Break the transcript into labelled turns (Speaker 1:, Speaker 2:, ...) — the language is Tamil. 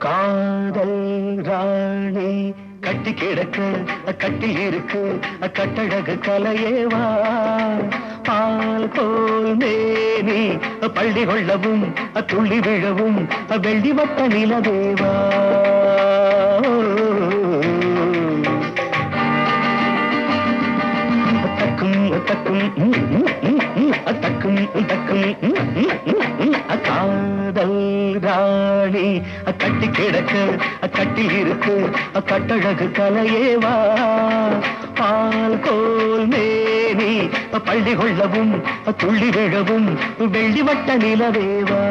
Speaker 1: காதல் ராணி கட்டி கிடக்கு கட்டில் இருக்கு கட்டழகு கலையேவா பால் போல் மேனி பள்ளி கொள்ளவும் துள்ளி விழவும் வெள்ளி வட்ட நிலவேவா தக்கும் தக்கும் தக்கும் காதல் ராணி கட்டி கிடக்கு கட்டில் இருக்கு கட்டழகு கலையேவா பால் கோல் மேனி பள்ளி கொள்ளவும் துள்ளி விழவும் வெள்ளி வட்ட நிலவேவா